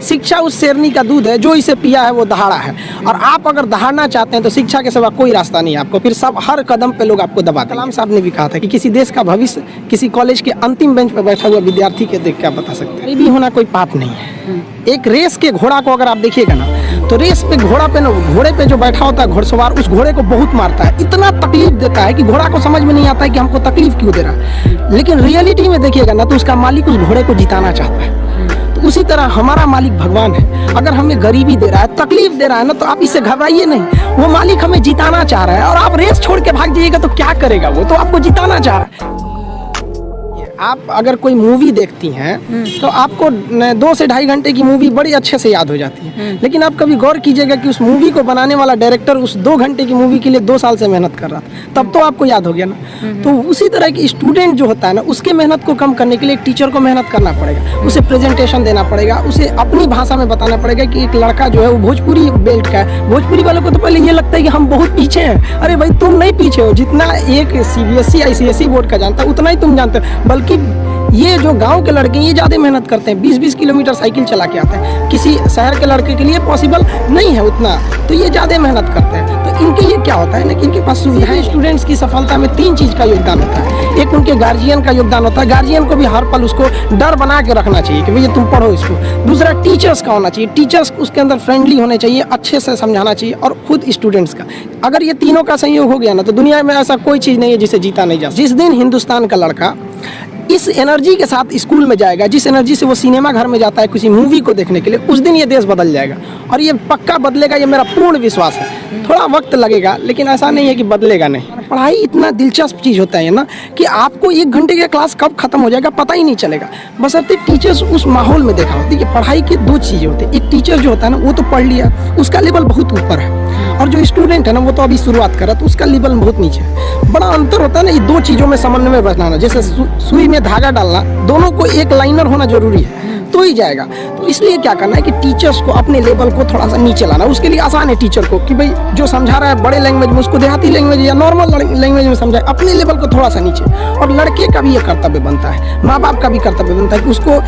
शिक्षा उस शेरनी का दूध है, जो इसे पिया है वो दहाड़ा है। और आप अगर दहाड़ना चाहते हैं तो शिक्षा के सिवा कोई रास्ता नहीं है आपको, फिर सब हर कदम पे लोग आपको दबाते हैं। कलाम साहब ने भी कहा था कि किसी देश का भविष्य किसी कॉलेज के अंतिम बेंच पर बैठा हुआ विद्यार्थी के देख क्या बता सकते हैं। गरीबी होना कोई पाप नहीं है। एक रेस के घोड़ा को अगर आप देखिएगा ना, तो रेस पे घोड़े पे जो बैठा होता है घुड़सवार, उस घोड़े को बहुत मारता है, इतना तकलीफ देता है कि घोड़ा को समझ में नहीं आता है कि हमको तकलीफ क्यों दे रहा है। लेकिन रियलिटी में देखिएगा ना, तो उसका मालिक उस घोड़े को जिताना चाहता है। तो उसी तरह हमारा मालिक भगवान है। अगर हमें गरीबी दे रहा है, तकलीफ दे रहा है ना, तो आप इससे घबराइए नहीं। वो मालिक हमें जिताना चाह रहा है, और आप रेस छोड़ के भाग जाइएगा तो क्या करेगा? वो तो आपको जिताना चाह रहा है। आप अगर कोई मूवी देखती हैं तो आपको 2 से ढाई घंटे की मूवी बड़ी अच्छे से याद हो जाती है। लेकिन आप कभी गौर कीजिएगा कि उस मूवी को बनाने वाला डायरेक्टर उस 2 घंटे की मूवी के लिए 2 साल से मेहनत कर रहा था, तब तो आपको याद हो गया ना। तो उसी तरह की स्टूडेंट जो होता है ना, उसके मेहनत को कम करने के लिए एक टीचर को मेहनत करना पड़ेगा, उसे प्रेजेंटेशन देना पड़ेगा, उसे अपनी भाषा में बताना पड़ेगा कि एक लड़का जो है वो भोजपुरी बेल्ट का है। भोजपुरी वालों को तो पहले ये लगता है कि हम बहुत पीछे हैं। अरे भाई, तुम नहीं पीछे हो, जितना एक CBSE ICSE बोर्ड का जानता है उतना ही तुम जानते हो। बल्कि ये जो गांव के लड़के ये ज़्यादा मेहनत करते हैं, 20-20 किलोमीटर साइकिल चला के आते हैं। किसी शहर के लड़के के लिए पॉसिबल नहीं है उतना, तो ये ज़्यादा मेहनत करते हैं। तो इनके लिए क्या होता है ना कि इनके पास सुविधाएं। स्टूडेंट्स की सफलता में 3 चीज़ का योगदान होता है। एक उनके गार्जियन का योगदान होता है, गार्जियन को भी हर पल उसको डर बना के रखना चाहिए कि भैया तुम पढ़ो इसको। दूसरा टीचर्स का होना चाहिए, टीचर्स उसके अंदर फ्रेंडली होने चाहिए, अच्छे से समझाना चाहिए, और खुद स्टूडेंट्स का। अगर ये तीनों का संयोग हो गया ना, तो दुनिया में ऐसा कोई चीज़ नहीं है जिसे जीता नहीं जा सकता। जिस दिन हिंदुस्तान का लड़का इस एनर्जी के साथ स्कूल में जाएगा, जिस एनर्जी से वो सिनेमा घर में जाता है किसी मूवी को देखने के लिए, उस दिन ये देश बदल जाएगा। और ये पक्का बदलेगा, ये मेरा पूर्ण विश्वास है। थोड़ा वक्त लगेगा, लेकिन ऐसा नहीं है कि बदलेगा नहीं। पढ़ाई इतना दिलचस्प चीज़ होता है ना कि आपको 1 घंटे का क्लास कब खत्म हो जाएगा पता ही नहीं चलेगा, बशर्ते टीचर्स उस माहौल में देखा हो। देखिए, पढ़ाई की 2 चीज़ें होती हैं। एक टीचर जो होता है ना, वो तो पढ़ लिया, उसका लेवल बहुत ऊपर है, और जो स्टूडेंट है ना, वो तो अभी शुरुआत कर रहा है, तो उसका लेवल बहुत नीचे है। बड़ा अंतर होता है ना ये 2 चीज़ों में समन्वय बनाना। जैसे सुई में धागा डालना, दोनों को एक लाइनर होना जरूरी है, तो ही जाएगा। तो इसलिए क्या करना है कि टीचर्स को अपने लेवल को थोड़ा सा नीचे लाना। उसके लिए आसान है टीचर को कि भाई जो समझा रहा है बड़े लैंग्वेज में, उसको देहाती लैंग्वेज या नॉर्मल लैंग्वेज में समझाए, अपने लेवल को थोड़ा सा नीचे। और लड़के का भी ये कर्तव्य बनता है, माँ बाप का भी कर्तव्य बनता है कि उसको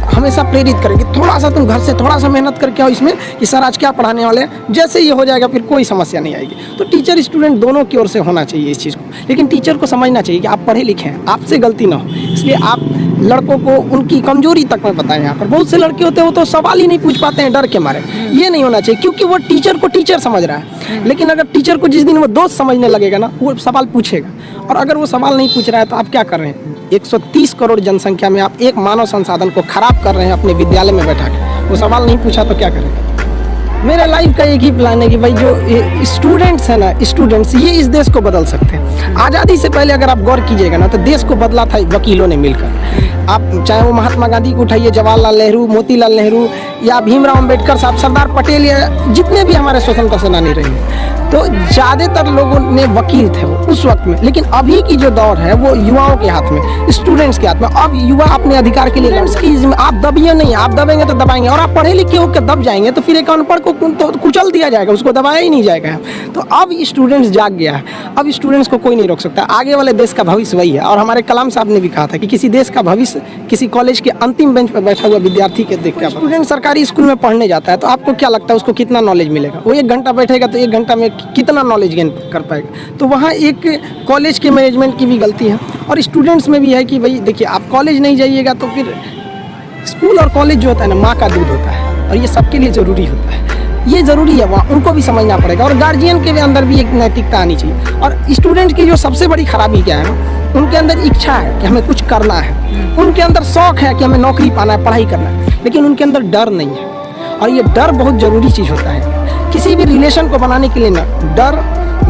हमेशा प्रेरित करेंगे, थोड़ा सा तुम घर से थोड़ा सा मेहनत करके आओ इसमें कि सर आज क्या पढ़ाने वाले हैं। जैसे ये हो जाएगा फिर कोई समस्या नहीं आएगी। तो टीचर स्टूडेंट दोनों की ओर से होना चाहिए इस चीज़ को। लेकिन टीचर को समझना चाहिए कि आप पढ़े लिखे हैं, आपसे गलती ना हो, इसलिए आप लड़कों को उनकी कमजोरी तक में बताएं। यहाँ पर बहुत से लड़के होते हैं, वो तो सवाल ही नहीं पूछ पाते हैं डर के मारे। ये नहीं होना चाहिए, क्योंकि वो टीचर को टीचर समझ रहा है। लेकिन अगर टीचर को जिस दिन वो दोस्त समझने लगेगा ना, वो सवाल पूछेगा। और अगर वो सवाल नहीं पूछ रहा है तो आप क्या कर रहे हैं? 130 करोड़ जनसंख्या में आप एक मानव संसाधन को खराब कर रहे हैं अपने विद्यालय में बैठा के। वो सवाल नहीं पूछा तो क्या करें? मेरा लाइफ का एक ही प्लान है कि भाई जो स्टूडेंट्स हैं ना, स्टूडेंट्स ये इस देश को बदल सकते हैं। आज़ादी से पहले अगर आप गौर कीजिएगा ना, तो देश को बदला था वकीलों ने मिलकर। आप चाहे वो महात्मा गांधी को उठाइए, जवाहरलाल नेहरू, मोतीलाल नेहरू, या भीमराव अंबेडकर साहब, सरदार पटेल, या जितने भी हमारे स्वतंत्रता सेनानी रहे, तो ज़्यादातर लोगों ने वकील थे वो उस वक्त में। लेकिन अभी की जो दौर है वो युवाओं के हाथ में, स्टूडेंट्स के हाथ में। अब युवा अपने अधिकार के लिए आप दबिए नहीं, आप दबेंगे तो दबाएंगे। और आप पढ़े लिखे होकर दब जाएंगे तो फिर एक अनपढ़ को तो कुचल दिया जाएगा, उसको दबाया ही नहीं जाएगा। तो अब स्टूडेंट्स जाग गया है, अब स्टूडेंट्स को कोई नहीं रोक सकता। आगे वाले देश का भविष्य वही है। और हमारे कलाम साहब ने भी कहा था कि किसी देश का भविष्य किसी कॉलेज के अंतिम बेंच पर बैठा हुआ विद्यार्थी के देख के। स्टूडेंट सरकारी स्कूल में पढ़ने जाता है तो आपको क्या लगता है उसको कितना नॉलेज मिलेगा? वो 1 घंटा बैठेगा तो 1 घंटा में कितना नॉलेज गेन कर पाएगा? तो वहाँ एक कॉलेज के मैनेजमेंट की भी गलती है, और स्टूडेंट्स में भी है कि भाई देखिए, आप कॉलेज नहीं जाइएगा तो फिर स्कूल और कॉलेज जो होता है ना, माँ का दूध होता है, और ये सबके लिए ज़रूरी होता है। ये ज़रूरी है, वहाँ उनको भी समझना पड़ेगा। और गार्जियन के अंदर भी एक नैतिकता आनी चाहिए। और स्टूडेंट की जो सबसे बड़ी खराबी क्या है ना, उनके अंदर इच्छा है कि हमें कुछ करना है, उनके अंदर शौक है कि हमें नौकरी पाना है, पढ़ाई करना है, लेकिन उनके अंदर डर नहीं है। और ये डर बहुत ज़रूरी चीज़ होता है। किसी भी रिलेशन को बनाने के लिए ना, डर,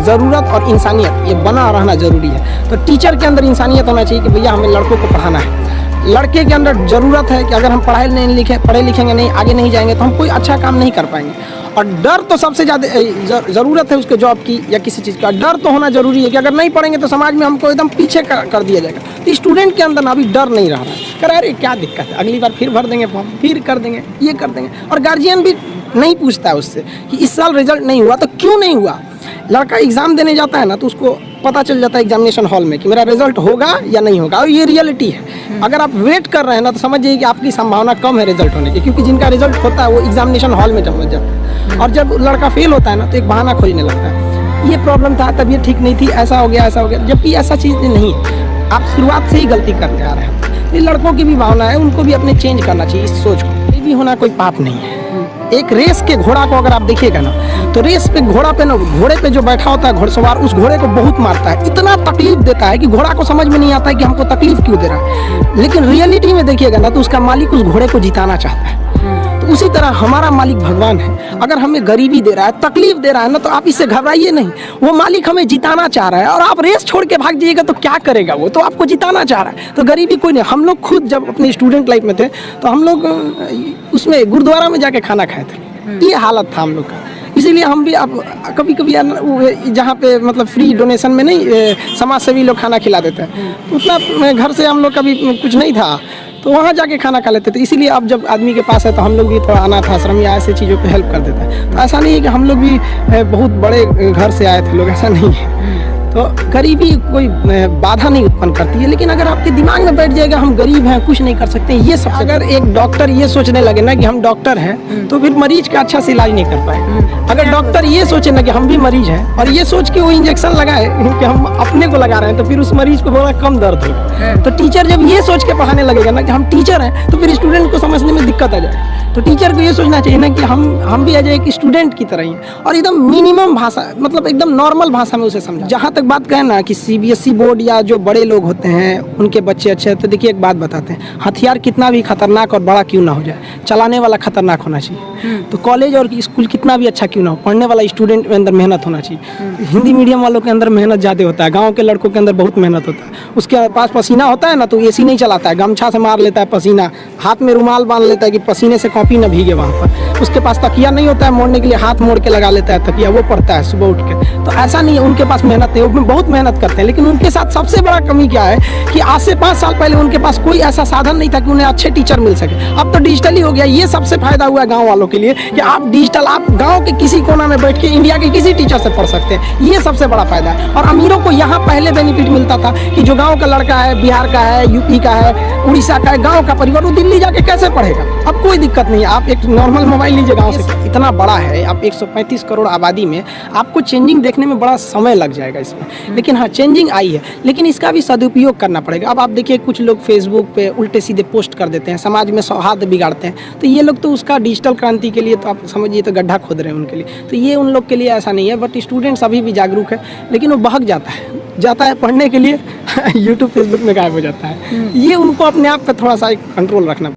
ज़रूरत और इंसानियत ये बना रहना ज़रूरी है। तो टीचर के अंदर इंसानियत होना चाहिए कि भैया हमें लड़कों को पढ़ाना है। लड़के के अंदर ज़रूरत है कि अगर हम पढ़े लिखेंगे नहीं, आगे नहीं जाएंगे, तो हम कोई अच्छा काम नहीं कर पाएंगे। और डर तो सबसे ज़्यादा ज़रूरत है उसके जॉब की या किसी चीज़ का। डर तो होना ज़रूरी है कि अगर नहीं पढ़ेंगे तो समाज में हमको एकदम पीछे कर दिया जाएगा। तो स्टूडेंट के अंदर ना अभी डर नहीं रहा है, कह रहा है अरे क्या दिक्कत है, अगली बार फिर भर देंगे फॉर्म, फिर कर देंगे, ये कर देंगे। और गार्जियन भी नहीं पूछता है उससे कि इस साल रिजल्ट नहीं हुआ तो क्यों नहीं हुआ। लड़का एग्ज़ाम देने जाता है ना, तो उसको पता चल जाता है एग्जामिनेशन हॉल में कि मेरा रिजल्ट होगा या नहीं होगा, और ये रियलिटी है। अगर आप वेट कर रहे हैं ना तो समझिए कि आपकी संभावना कम है रिजल्ट होने की, क्योंकि जिनका रिजल्ट होता है वो एग्जामिनेशन हॉल में जमा जाता है, और जब लड़का फेल होता है ना तो एक बहाना खोजने लगता है, ये प्रॉब्लम था, तबीयत ठीक नहीं थी, ऐसा हो गया, जबकि ऐसा चीज़ नहीं है। आप शुरुआत से ही गलती करते आ रहे हैं। ये लड़कों की भी भावना है, उनको भी अपने चेंज करना चाहिए इस सोच को। ये भी होना कोई पाप नहीं है। एक रेस के घोड़ा को अगर आप देखिएगा ना, तो रेस पे घोड़ा पे ना, घोड़े पे जो बैठा होता है घोड़सवार, उस घोड़े को बहुत मारता है, इतना तकलीफ देता है कि घोड़ा को समझ में नहीं आता है कि हमको तकलीफ क्यों दे रहा है। लेकिन रियलिटी में देखिएगा ना तो उसका मालिक उस घोड़े को जिताना चाहता है। तो उसी तरह हमारा मालिक भगवान है। अगर हमें गरीबी दे रहा है, तकलीफ दे रहा है ना, तो आप इससे घबराइए नहीं। वो मालिक हमें जिताना चाह रहा है, और आप रेस छोड़ के भाग जाइएगा तो क्या करेगा वो? तो आपको जिताना चाह रहा है। तो गरीबी कोई नहीं। हम लोग खुद जब अपने स्टूडेंट लाइफ में थे तो हम लोग उसमें गुरुद्वारा में जाके खाना खाए थे, ये हालत था हम लोग का। इसीलिए हम भी अब कभी कभी जहाँ पे मतलब फ्री डोनेशन में नहीं, समाज सेवी लोग खाना खिला देते हैं, तो उतना घर से हम लोग कभी कुछ नहीं था, तो वहाँ जाके खाना खा लेते थे। इसीलिए अब जब आदमी के पास है तो हम लोग भी थोड़ा अनाथ आश्रम या ऐसे चीज़ों पे हेल्प कर देते हैं। तो ऐसा नहीं है कि हम लोग भी बहुत बड़े घर से आए थे लोग, ऐसा नहीं है। तो गरीबी कोई बाधा नहीं उत्पन्न करती है, लेकिन अगर आपके दिमाग में बैठ जाएगा हम गरीब हैं, कुछ नहीं कर सकते, ये सब, अगर एक डॉक्टर ये सोचने लगे ना कि हम डॉक्टर हैं, तो फिर मरीज का अच्छा से इलाज नहीं कर पाए। अगर डॉक्टर ये सोचे ना कि हम भी मरीज हैं, और ये सोच के वो इंजेक्शन लगाए कि हम अपने को लगा रहे हैं, तो फिर उस मरीज को थोड़ा कम दर्द होगा। तो टीचर जब ये सोच के पढ़ाने लगेगा ना कि हम टीचर हैं, तो फिर स्टूडेंट को समझने में दिक्कत आ जाएगी। तो टीचर को ये सोचना चाहिए ना कि हम भी आ जाए एक स्टूडेंट की तरह ही, और एकदम मिनिमम भाषा, मतलब एकदम नॉर्मल भाषा में उसे समझा। जहाँ तक बात कहें ना कि सीबीएसई बोर्ड या जो बड़े लोग होते हैं उनके बच्चे अच्छे हैं, तो देखिए एक बात बताते हैं, हथियार कितना भी खतरनाक और बड़ा क्यों ना हो जाए, चलाने वाला खतरनाक होना चाहिए। तो कॉलेज और स्कूल कितना भी अच्छा क्यों ना हो, पढ़ने वाला स्टूडेंट के अंदर मेहनत होना चाहिए। हिंदी मीडियम वालों के अंदर मेहनत ज़्यादा होता है, गाँव के लड़कों के अंदर बहुत मेहनत होता है। उसके पास पसीना होता है ना, तो एसी नहीं चलाता है, गमछा से मार लेता है पसीना, हाथ में रुमाल बांध लेता है कि पसीने से कॉपी न भीगे वहाँ पर। उसके पास तकिया नहीं होता है मोड़ने के लिए, हाथ मोड़ के लगा लेता है तकिया, वो पढ़ता है सुबह उठ के। तो ऐसा नहीं है, उनके पास मेहनत है, वो बहुत मेहनत करते हैं। लेकिन उनके साथ सबसे बड़ा कमी क्या है कि आज से 5 साल पहले उनके पास कोई ऐसा साधन नहीं था कि उन्हें अच्छे टीचर मिल सके। अब तो डिजिटल ही हो गया। ये सबसे फायदा हुआ है गाँव वालों के लिए कि आप डिजिटल, आप गाँव के किसी कोना में बैठ के इंडिया के किसी टीचर से पढ़ सकते हैं। ये सबसे बड़ा फायदा है। और अमीरों को यहाँ पहले बेनिफिट मिलता था कि जो गाँव का लड़का है, बिहार का है, यूपी का है, उड़ीसा का है, गाँव का परिवार, वो दिल्ली जाके कैसे पढ़ेगा? अब कोई दिक्कत नहीं है, आप एक नॉर्मल मोबाइल लीजिए। गाँव से इतना बड़ा है, आप 135 करोड़ आबादी में आपको चेंजिंग देखने में बड़ा समय लग जाएगा इसमें। लेकिन हाँ, चेंजिंग आई है, लेकिन इसका भी सदुपयोग करना पड़ेगा। अब आप देखिए कुछ लोग फेसबुक पे उल्टे सीधे पोस्ट कर देते हैं, समाज में सौहार्द बिगाड़ते हैं। तो ये लोग तो उसका डिजिटल क्रांति के लिए तो आप समझिए तो गड्ढा खोद रहे हैं उनके लिए। तो ये उन लोग के लिए ऐसा नहीं है। बट स्टूडेंट्स अभी भी जागरूक है, लेकिन वो बहक जाता है पढ़ने के लिए यूट्यूब फेसबुक में गायब हो जाता है। ये उनको अपने आप पे थोड़ा सा कंट्रोल रखना।